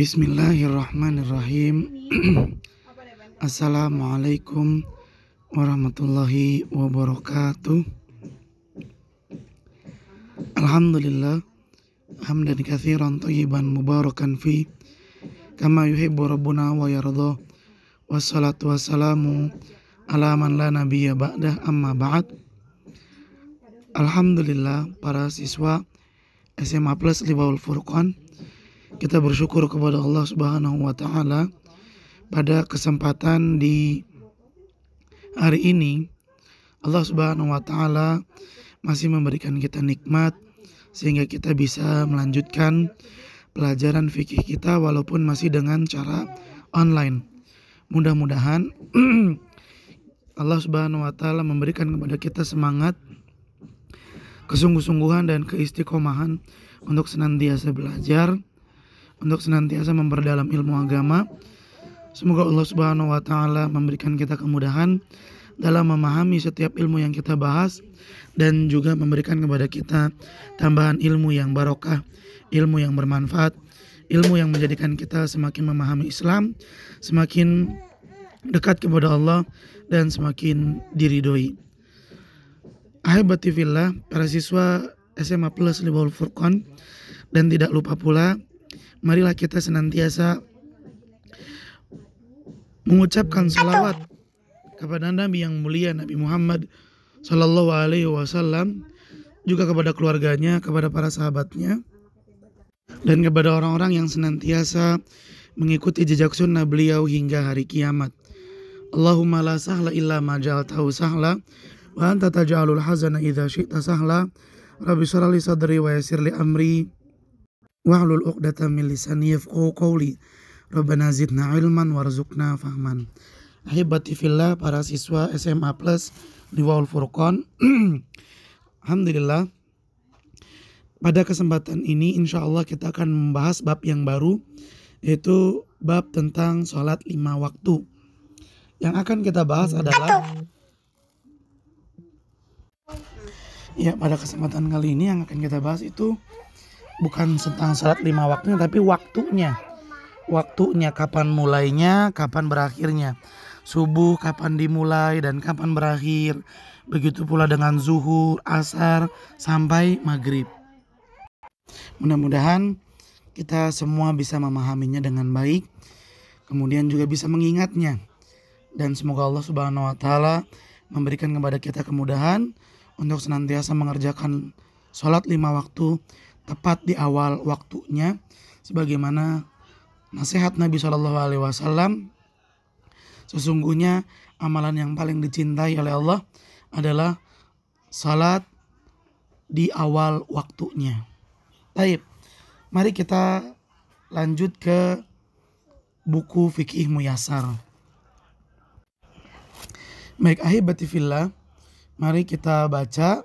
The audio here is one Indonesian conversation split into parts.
Bismillahirrahmanirrahim. Assalamualaikum warahmatullahi wabarakatuh. Alhamdulillah hamdan katsiran thayyiban mubarakan fi kama yuhibbu rabbuna wa yarda. Wassalatu wassalamu ala man la nabiyya ba'dah, amma ba'd. Alhamdulillah, para siswa SMA Plus Liwaul Furqan, kita bersyukur kepada Allah Subhanahu wa taala pada kesempatan di hari ini. Allah Subhanahu wa taala masih memberikan kita nikmat sehingga kita bisa melanjutkan pelajaran fikih kita walaupun masih dengan cara online. Mudah-mudahan Allah Subhanahu wa taala memberikan kepada kita semangat, kesungguh-sungguhan dan keistiqomahan untuk senantiasa belajar, untuk senantiasa memperdalam ilmu agama. Semoga Allah Subhanahu wa taala memberikan kita kemudahan dalam memahami setiap ilmu yang kita bahas dan juga memberikan kepada kita tambahan ilmu yang barokah, ilmu yang bermanfaat, ilmu yang menjadikan kita semakin memahami Islam, semakin dekat kepada Allah dan semakin diridhoi. Ahibati fillah, para siswa SMA Plus Liwaul Furqan, dan tidak lupa pula, marilah kita senantiasa mengucapkan salawat kepada Nabi yang mulia, Nabi Muhammad Sallallahu Alaihi Wasallam, juga kepada keluarganya, kepada para sahabatnya, dan kepada orang-orang yang senantiasa mengikuti jejak sunnah beliau hingga hari kiamat. Allahumma la sahla illa ma ja'altahu sahla wa anta taj'alul hazana idza syi'ta sahla. Rabbi shrah li sadri wa yassir li amri wahlul 'uqdatam min lisani yafqahu qawli. Rabbana zidna ilman warzuqna fahman. Ahibati fillah, para siswa SMA Plus Liwaul Furqan. Alhamdulillah, pada kesempatan ini insyaallah kita akan membahas bab yang baru, yaitu bab tentang sholat 5 waktu. Yang akan kita bahas adalah pada kesempatan kali ini yang akan kita bahas itu bukan tentang sholat 5 waktunya, tapi waktunya. Waktunya, kapan mulainya, kapan berakhirnya. Subuh kapan dimulai dan kapan berakhir. Begitu pula dengan zuhur, asar, sampai maghrib. Mudah-mudahan kita semua bisa memahaminya dengan baik, kemudian juga bisa mengingatnya. Dan semoga Allah Subhanahu wa taala memberikan kepada kita kemudahan untuk senantiasa mengerjakan sholat 5 waktu tepat di awal waktunya, sebagaimana nasihat Nabi Shallallahu Alaihi Wasallam. Sesungguhnya amalan yang paling dicintai oleh Allah adalah salat di awal waktunya. Baik, mari kita lanjut ke buku Fikih Muyassar. Baik, ahibati fillah, mari kita baca,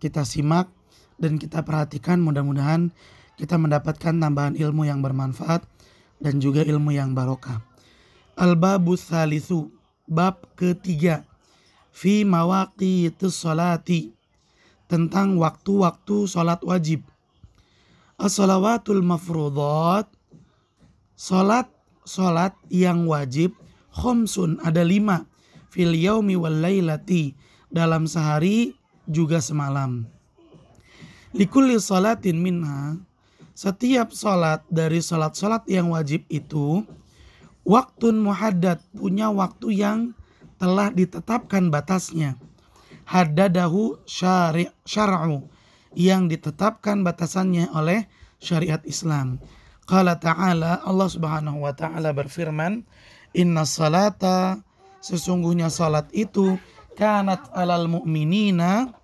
kita simak, dan kita perhatikan. Mudah-mudahan kita mendapatkan tambahan ilmu yang bermanfaat dan juga ilmu yang barokah. Al-babus salisu, bab ketiga, fi mawaqitus sholati, tentang waktu-waktu sholat wajib. As-shalawatul mafruḍat, sholat yang wajib, khomsun, ada 5, fil yaumi wal lailati, dalam sehari juga semalam. Likulli sholatin minha, setiap sholat dari sholat-sholat yang wajib itu, waktun muhaddad, punya waktu yang telah ditetapkan batasnya. Haddadahu syar'u, yang ditetapkan batasannya oleh syariat Islam. Qala ta'ala, Allah Subhanahu wa taala berfirman, inna salata, sesungguhnya salat itu, kanat alal mu'minina,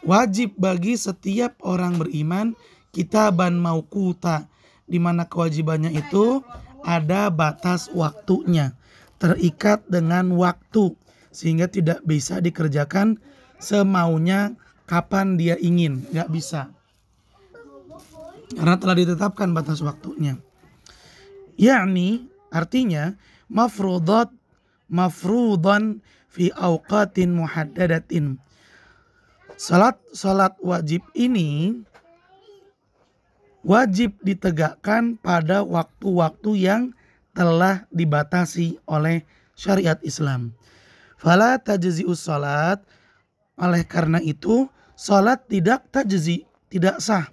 wajib bagi setiap orang beriman, kitaban mauquta, di mana kewajibannya itu ada batas waktunya, terikat dengan waktu, sehingga tidak bisa dikerjakan semaunya kapan dia ingin, nggak bisa, karena telah ditetapkan batas waktunya. Yakni artinya mafrudan fi awqatin muhaddadatin. Salat wajib ini wajib ditegakkan pada waktu-waktu yang telah dibatasi oleh syariat Islam. Fala tajzi'us salat, oleh karena itu salat tidak tajzi, tidak sah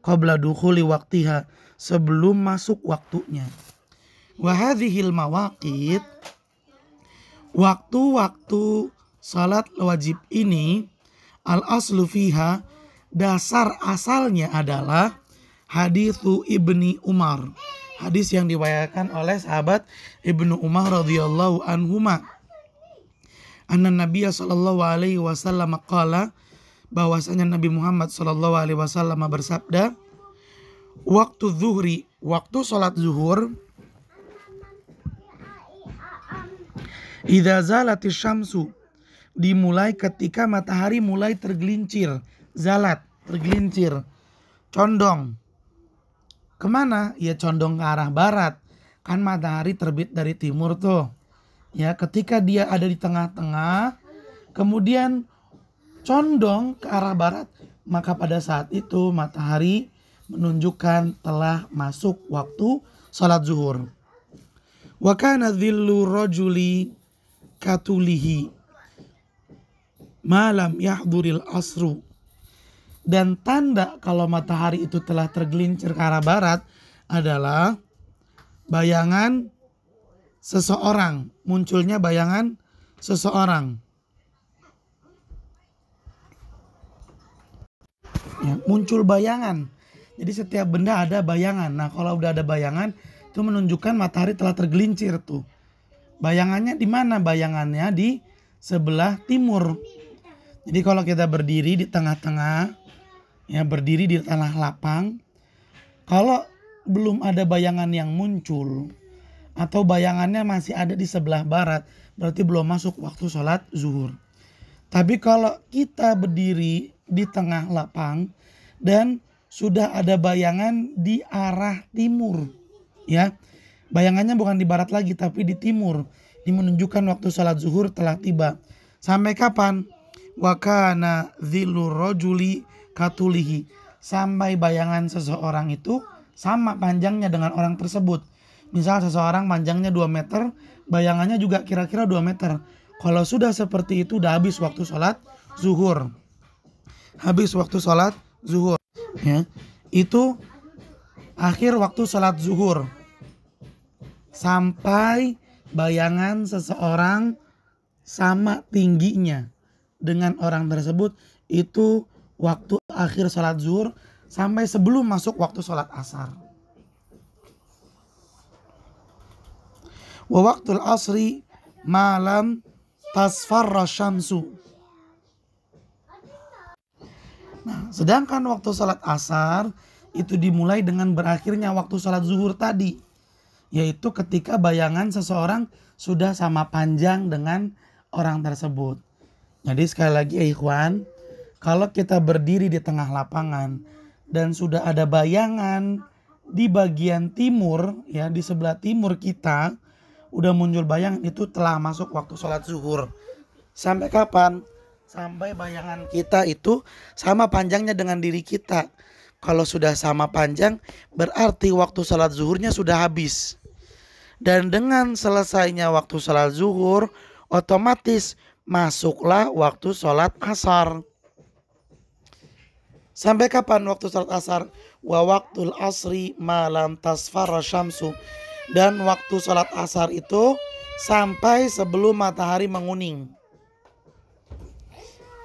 qabla dukhuli waktiha, sebelum masuk waktunya. Wa hadhil mawaqit, waktu-waktu salat wajib ini, al aslu fiha, dasar asalnya adalah hadithu Ibni Umar, hadis yang diwayatkan oleh sahabat Ibnu Umar radhiyallahu anhuma, anna Nabiya sallallahu alaihi wasallam qala, bahwasanya Nabi Muhammad sallallahu alaihi wasallam bersabda, waktu zuhri, waktu salat zuhur, idza zalatis syamsu, dimulai ketika matahari mulai tergelincir, zalat, tergelincir, condong. Kemana? Ya condong ke arah barat. Kan matahari terbit dari timur tuh. Ya, ketika dia ada di tengah-tengah, kemudian condong ke arah barat, maka pada saat itu matahari menunjukkan telah masuk waktu salat zuhur. Wa kana dhillu rajuli katulihi malam yahduril asru, dan tanda kalau matahari itu telah tergelincir ke arah barat adalah bayangan seseorang, munculnya bayangan seseorang. Ya, muncul bayangan. Jadi setiap benda ada bayangan. Nah, kalau udah ada bayangan itu menunjukkan matahari telah tergelincir tuh. Bayangannya di mana? Bayangannya di sebelah timur. Jadi kalau kita berdiri di tengah-tengah, ya berdiri di tanah lapang, kalau belum ada bayangan yang muncul atau bayangannya masih ada di sebelah barat, berarti belum masuk waktu sholat zuhur. Tapi kalau kita berdiri di tengah lapang dan sudah ada bayangan di arah timur, ya, bayangannya bukan di barat lagi tapi di timur, ini menunjukkan waktu sholat zuhur telah tiba. Sampai kapan? Wa kana dhillu rajuli katulihi, sampai bayangan seseorang itu sama panjangnya dengan orang tersebut. Misal seseorang panjangnya 2 meter, bayangannya juga kira-kira 2 meter. Kalau sudah seperti itu udah habis waktu sholat zuhur. Habis waktu sholat zuhur, ya. Itu akhir waktu sholat zuhur. Sampai bayangan seseorang sama tingginya dengan orang tersebut, itu waktu akhir sholat zuhur sampai sebelum masuk waktu sholat asar. Wa waktul asri malam tasfarra syamsu. Nah, sedangkan waktu sholat asar itu dimulai dengan berakhirnya waktu sholat zuhur tadi, yaitu ketika bayangan seseorang sudah sama panjang dengan orang tersebut. Jadi sekali lagi ya ikhwan, kalau kita berdiri di tengah lapangan dan sudah ada bayangan di bagian timur, ya di sebelah timur kita udah muncul bayangan, itu telah masuk waktu sholat zuhur. Sampai kapan? Sampai bayangan kita itu sama panjangnya dengan diri kita. Kalau sudah sama panjang berarti waktu sholat zuhurnya sudah habis. Dan dengan selesainya waktu sholat zuhur, otomatis masuklah waktu sholat asar. Sampai kapan waktu sholat asar? Wa waktul asri malam tasfarra syamsu. Dan waktu sholat asar itu sampai sebelum matahari menguning.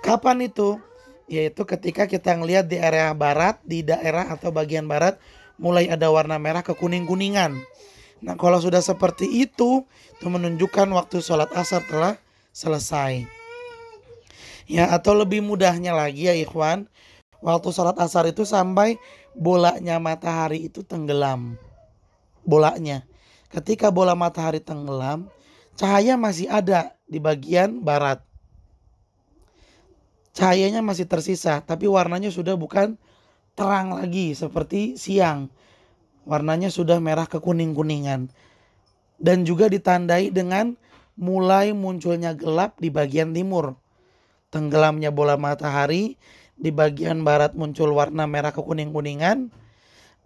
Kapan itu? Yaitu ketika kita ngelihat di area barat, di daerah atau bagian barat mulai ada warna merah ke kuning-kuningan. Nah, kalau sudah seperti itu menunjukkan waktu sholat asar telah selesai. Ya, atau lebih mudahnya lagi ya ikhwan, waktu sholat asar itu sampai bolanya matahari itu tenggelam. Bolanya. Ketika bola matahari tenggelam, cahaya masih ada di bagian barat. Cahayanya masih tersisa, tapi warnanya sudah bukan terang lagi seperti siang. Warnanya sudah merah ke kuning-kuningan. Dan juga ditandai dengan mulai munculnya gelap di bagian timur. Tenggelamnya bola matahari, di bagian barat muncul warna merah ke kuning-kuningan.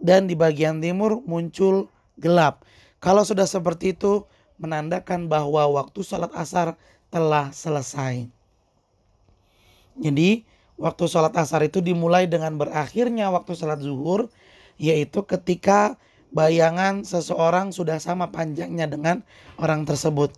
dan di bagian timur muncul gelap. Kalau sudah seperti itu menandakan bahwa waktu sholat asar telah selesai. Jadi waktu sholat asar itu dimulai dengan berakhirnya waktu sholat zuhur, yaitu ketika bayangan seseorang sudah sama panjangnya dengan orang tersebut.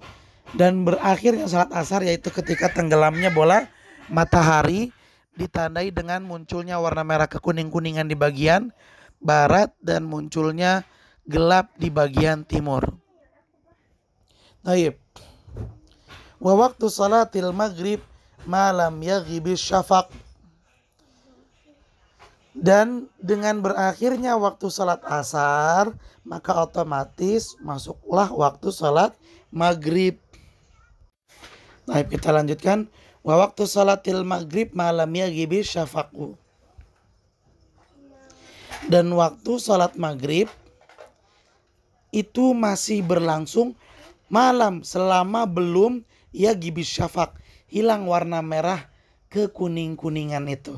Dan berakhirnya sholat asar yaitu ketika tenggelamnya bola matahari, ditandai dengan munculnya warna merah kekuning-kuningan di bagian barat dan munculnya gelap di bagian timur. Baik. Wa waktu salatil maghrib malam yaghibis syafaq. Dan dengan berakhirnya waktu salat asar, maka otomatis masuklah waktu salat maghrib. Baik, kita lanjutkan. Wa waktu salatil maghrib malam yaghibis syafaqu. Dan waktu salat maghrib itu masih berlangsung malam selama belum yaghibis syafaq, hilang warna merah kekuning-kuningan itu.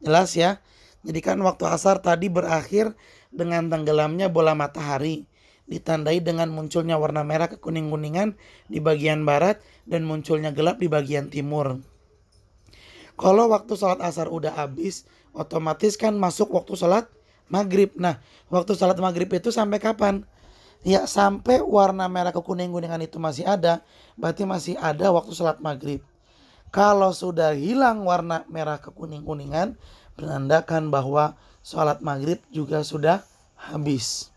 Jelas ya? Jadi kan waktu asar tadi berakhir dengan tenggelamnya bola matahari, ditandai dengan munculnya warna merah kekuning-kuningan di bagian barat dan munculnya gelap di bagian timur. Kalau waktu sholat asar udah habis, otomatis kan masuk waktu sholat maghrib. Nah, waktu sholat maghrib itu sampai kapan? Ya sampai warna merah kekuning-kuningan itu masih ada, berarti masih ada waktu sholat maghrib. Kalau sudah hilang warna merah kekuning-kuningan, menandakan bahwa sholat maghrib juga sudah habis.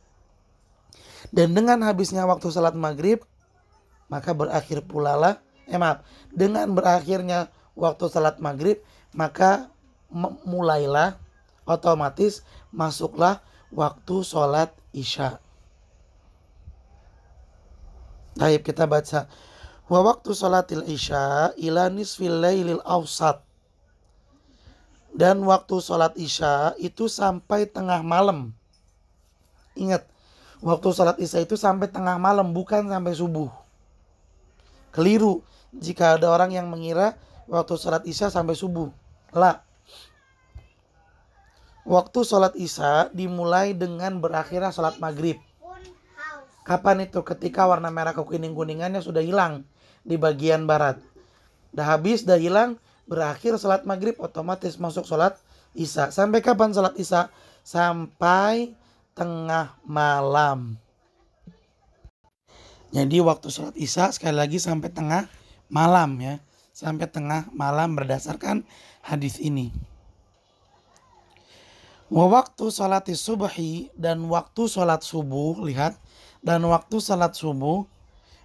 Dan dengan habisnya waktu sholat maghrib, maka berakhir pula lah, dengan berakhirnya waktu sholat maghrib, maka mulailah otomatis masuklah waktu sholat isya. Baik, kita baca. Wa waktu sholatil isya ila nisfil lailil awsat. Dan waktu sholat isya itu sampai tengah malam. Ingat, waktu sholat isya itu sampai tengah malam, bukan sampai subuh. Keliru jika ada orang yang mengira waktu sholat isya sampai subuh. Lah. Waktu sholat isya dimulai dengan berakhirnya sholat maghrib. Kapan itu? Ketika warna merah kekuning-kuningannya sudah hilang di bagian barat. Dah habis, dah hilang, berakhir sholat maghrib, otomatis masuk sholat isya. Sampai kapan sholat isya? Sampai tengah malam. Jadi waktu sholat isya sekali lagi sampai tengah malam ya. Sampai tengah malam berdasarkan hadis ini. Wa waktu sholatis subhi, dan waktu sholat subuh, lihat. Dan waktu sholat subuh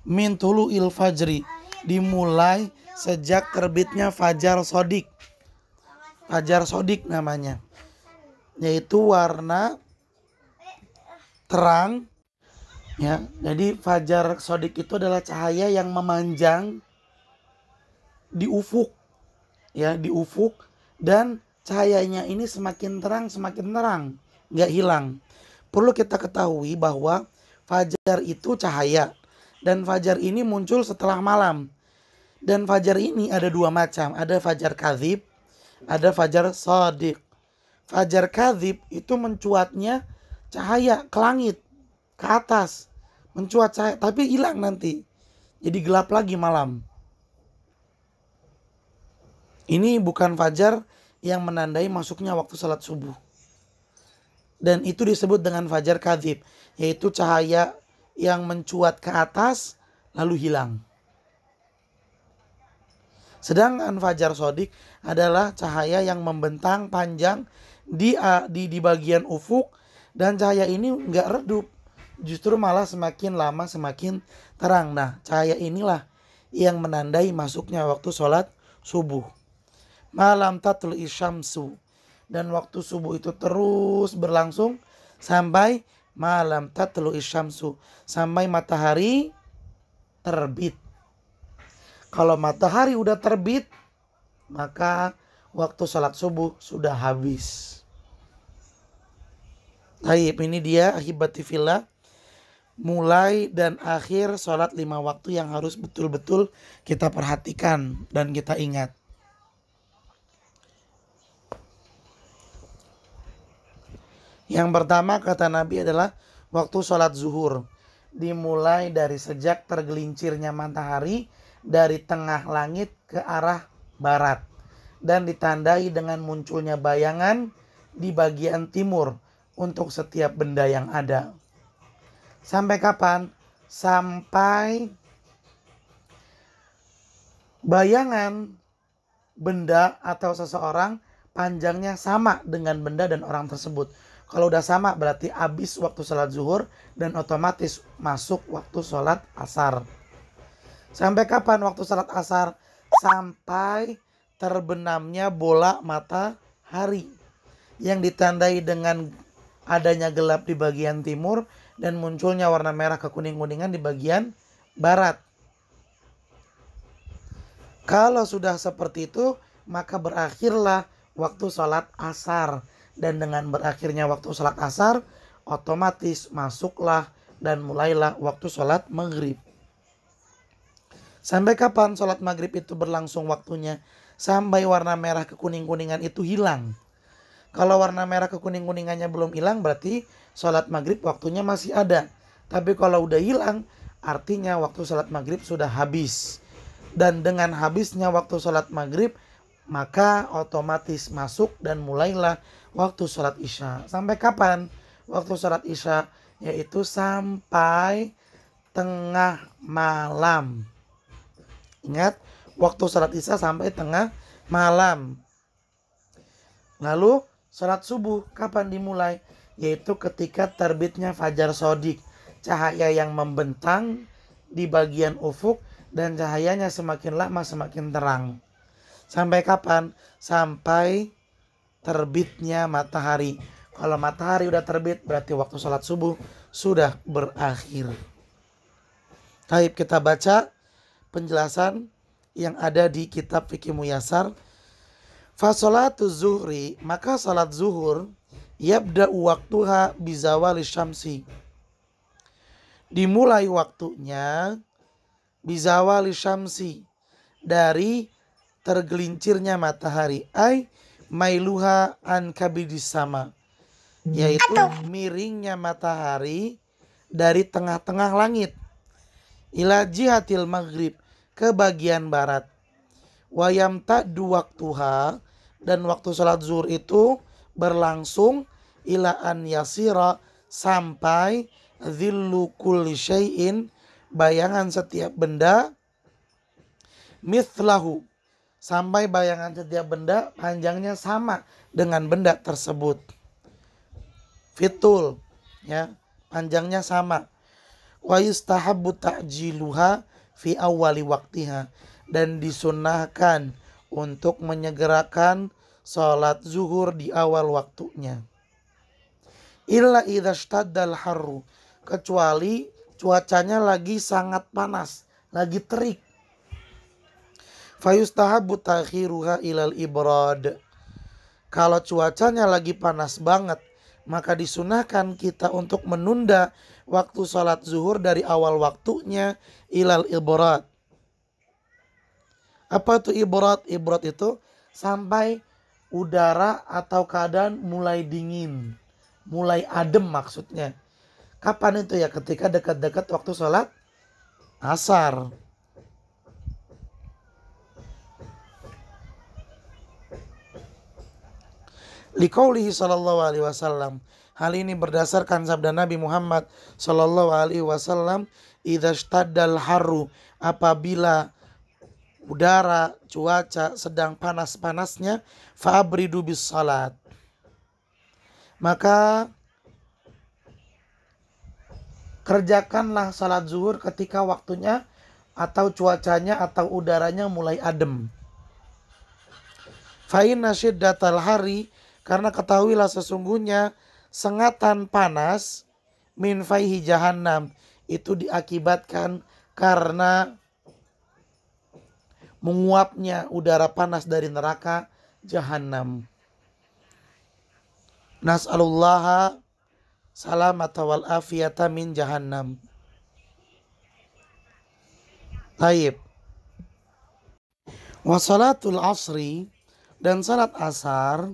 min tulu'il fajri, dimulai sejak terbitnya fajar sodik. Fajar sodik namanya, yaitu warna terang ya. Jadi fajar sodik itu adalah cahaya yang memanjang di ufuk ya, di ufuk, dan cahayanya ini semakin terang, nggak hilang. Perlu kita ketahui bahwa fajar itu cahaya, dan fajar ini muncul setelah malam. Dan fajar ini ada dua macam, ada fajar kadzib, ada fajar shadiq. Fajar kadzib itu mencuatnya cahaya ke langit, ke atas, mencuat cahaya, tapi hilang nanti, jadi gelap lagi malam. Ini bukan fajar yang menandai masuknya waktu salat subuh. Dan itu disebut dengan fajar kadzib, yaitu cahaya yang mencuat ke atas lalu hilang. Sedangkan fajar shadiq adalah cahaya yang membentang panjang di bagian ufuk, dan cahaya ini nggak redup, justru malah semakin lama semakin terang. Nah, cahaya inilah yang menandai masuknya waktu sholat subuh. Malam tatlu isyamsu, dan waktu subuh itu terus berlangsung sampai malam tatlu isyamsu, sampai matahari terbit. Kalau matahari udah terbit, maka waktu sholat subuh sudah habis. Baik, ini dia ahibati fillah, mulai dan akhir sholat 5 waktu yang harus betul-betul kita perhatikan dan kita ingat. Yang pertama kata Nabi adalah waktu sholat zuhur. Dimulai dari sejak tergelincirnya matahari dari tengah langit ke arah barat. Dan ditandai dengan munculnya bayangan di bagian timur untuk setiap benda yang ada. Sampai kapan? Sampai bayangan benda atau seseorang panjangnya sama dengan benda dan orang tersebut. Kalau udah sama berarti habis waktu sholat zuhur dan otomatis masuk waktu sholat asar. Sampai kapan waktu sholat asar? Sampai terbenamnya bola matahari yang ditandai dengan adanya gelap di bagian timur dan munculnya warna merah kekuning-kuningan di bagian barat. Kalau sudah seperti itu, maka berakhirlah waktu sholat asar. Dan dengan berakhirnya waktu sholat asar, otomatis masuklah dan mulailah waktu sholat maghrib. Sampai kapan sholat maghrib itu berlangsung waktunya? Sampai warna merah kekuning-kuningan itu hilang. Kalau warna merah kekuning-kuningannya belum hilang, berarti sholat maghrib waktunya masih ada. Tapi kalau udah hilang, artinya waktu sholat maghrib sudah habis. Dan dengan habisnya waktu sholat maghrib, maka otomatis masuk dan mulailah waktu sholat isya. Sampai kapan waktu sholat isya? Yaitu sampai tengah malam. Ingat, waktu sholat isya sampai tengah malam. Lalu sholat subuh kapan dimulai? Yaitu ketika terbitnya fajar shodiq. Cahaya yang membentang di bagian ufuk dan cahayanya semakin lama semakin terang. Sampai kapan? Sampai terbitnya matahari. Kalau matahari udah terbit berarti waktu sholat subuh sudah berakhir. Baik, kita baca penjelasan yang ada di kitab Fikih Muyassar. Fasolatu zuhri, maka salat zuhur yabda'u waktuha bizawali syamsi. Dimulai waktunya bizawali syamsi, dari tergelincirnya matahari, ay mailuha an kabidis sama, yaitu miringnya matahari dari tengah-tengah langit, ila jihatil maghrib, ke bagian barat. Wayam ta'du waktuha, dan waktu salat zuhur itu berlangsung ila an yasira, sampai dhillu kulli syai'in, bayangan setiap benda, mithlahu, sampai bayangan setiap benda panjangnya sama dengan benda tersebut. Fitul, ya, panjangnya sama. Wa yustahabbu ta'jiluha fi awwali waktiha, dan disunnahkan untuk menyegerakan sholat zuhur di awal waktunya. Illa idza ishtaddal harru, kecuali cuacanya lagi sangat panas, lagi terik. Fayustahabbu ta'khiruha ilal ibrad. Kalau cuacanya lagi panas banget, maka disunahkan kita untuk menunda waktu sholat zuhur dari awal waktunya ilal ibrad. Apa itu ibrad? Ibrad itu sampai udara atau keadaan mulai dingin, mulai adem maksudnya. Kapan itu ya? Ketika dekat-dekat waktu sholat asar. Liqaulihi sallallahu alaihi wasallam. Hal ini berdasarkan sabda Nabi Muhammad sallallahu alaihi wasallam, idza ishtaddal harru, apabila udara cuaca sedang panas-panasnya, fa'abridu bis salat, maka kerjakanlah salat zuhur ketika waktunya atau cuacanya atau udaranya mulai adem. Fa inna syiddatal hari, karena ketahuilah sesungguhnya sengatan panas, min faihi jahannam, itu diakibatkan karena menguapnya udara panas dari neraka jahannam. Nas'alullaha salamata wal afiyata min jahannam. Taib. Wa salatul asri, dan salat asar,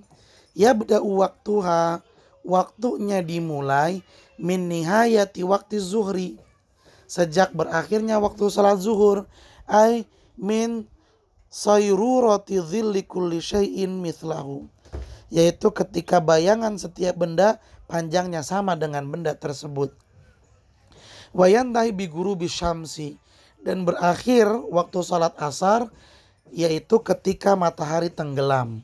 yabda'u waktuha, waktunya dimulai min nihayati waktu zuhri, sejak berakhirnya waktu salat zuhur, ay min sayrurati dhilli kulli syai'in mithlahu, yaitu ketika bayangan setiap benda panjangnya sama dengan benda tersebut. Wa yantahi bi ghurubi syamsi, dan berakhir waktu salat asar yaitu ketika matahari tenggelam.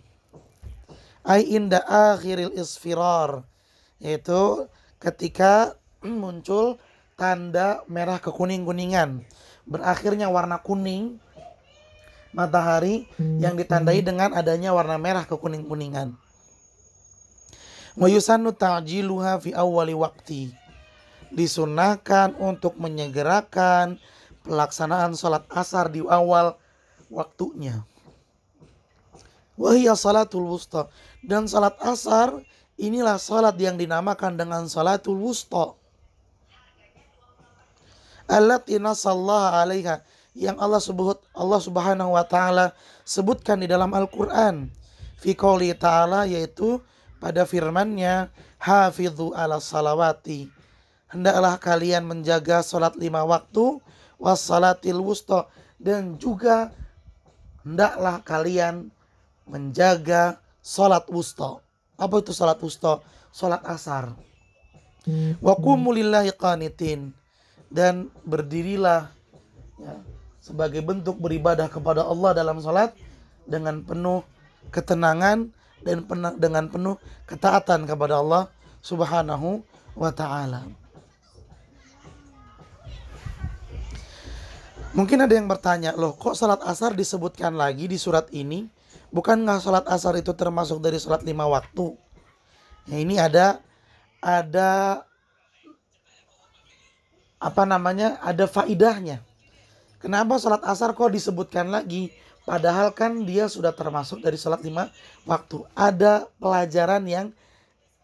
Ai inda akhiril isfirar, yaitu ketika muncul tanda merah kekuning-kuningan, berakhirnya warna kuning matahari yang ditandai dengan adanya warna merah kekuning-kuningan. Wa yusannu ta'jiluha fi awwali waqti, disunahkan untuk menyegerakan pelaksanaan salat asar di awal waktunya. Wahiyya salatul wusta, dan salat asar inilah salat yang dinamakan dengan salatul wusta. Allati nasallaha 'alaiha, yang Allah Subhanahu wa taala sebutkan di dalam Al-Qur'an. Fi qouli ta'ala, yaitu pada firman-Nya, hafidhu 'alas salawati, hendaklah kalian menjaga salat 5 waktu, was salatil wusta, dan juga hendaklah kalian menjaga salat wusta. Apa itu salat wusta? Salat asar. Wa qumu lillahi qanitin, dan berdirilah ya, sebagai bentuk beribadah kepada Allah dalam salat dengan penuh ketenangan dan dengan penuh ketaatan kepada Allah Subhanahu wa taala. Mungkin ada yang bertanya, loh kok salat asar disebutkan lagi di surat ini? Bukankah salat asar itu termasuk dari salat 5 waktu? Ya, ini ada faidahnya. Kenapa salat asar kok disebutkan lagi? Padahal kan dia sudah termasuk dari salat 5 waktu. Ada pelajaran yang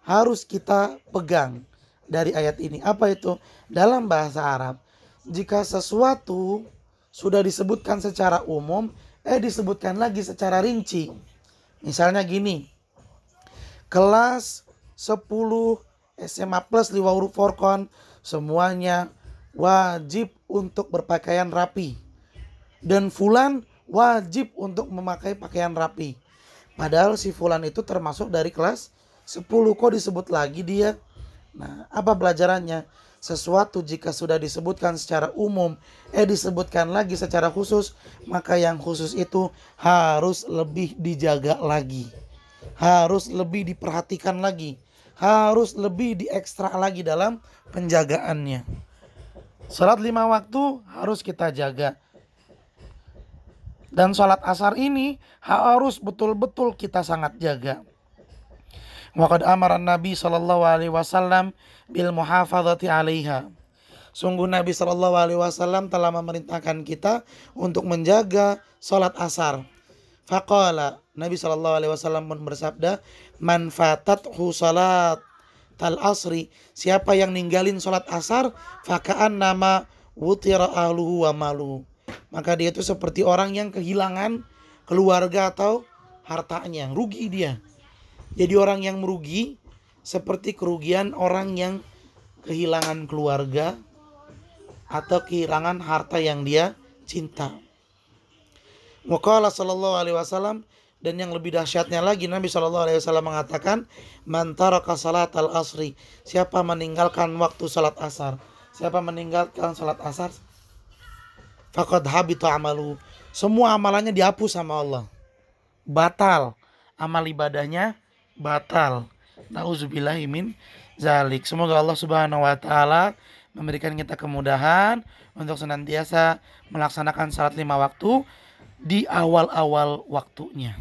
harus kita pegang dari ayat ini. Apa itu? Dalam bahasa Arab, jika sesuatu sudah disebutkan secara umum, disebutkan lagi secara rinci. Misalnya gini, kelas 10 SMA plus di Wauru Forkon semuanya wajib untuk berpakaian rapi, dan fulan wajib untuk memakai pakaian rapi. Padahal si fulan itu termasuk dari kelas 10, kok disebut lagi dia? Nah, apa pelajarannya? Sesuatu jika sudah disebutkan secara umum, disebutkan lagi secara khusus, maka yang khusus itu harus lebih dijaga lagi, harus lebih diperhatikan lagi, harus lebih diekstra lagi dalam penjagaannya. Salat 5 waktu harus kita jaga. Dan salat asar ini harus betul-betul kita sangat jaga. Waqad amara Nabi sallallahu alaihi wasallam bil muhafadzati 'alaiha. Sungguh Nabi sallallahu alaihi wasallam telah memerintahkan kita untuk menjaga salat asar. Faqala, Nabi sallallahu alaihi wasallam pun bersabda, man fatathu salat tal asri, siapa yang ninggalin salat asar, faka'an nama wutira ahluhu wa maluhu, maka dia itu seperti orang yang kehilangan keluarga atau hartanya, rugi dia. Jadi orang yang merugi seperti kerugian orang yang kehilangan keluarga atau kehilangan harta yang dia cinta. Wa qala sallallahu alaihi wasallam, dan yang lebih dahsyatnya lagi, Nabi sallallahu alaihi wasallam mengatakan, man taraka salatal asri, siapa meninggalkan waktu salat asar, siapa meninggalkan salat asar, faqad habita amalu, semua amalannya dihapus sama Allah, batal, amal ibadahnya batal. Nauzubillahi min zalik. Semoga Allah Subhanahu wa taala memberikan kita kemudahan untuk senantiasa melaksanakan salat 5 waktu di awal-awal waktunya.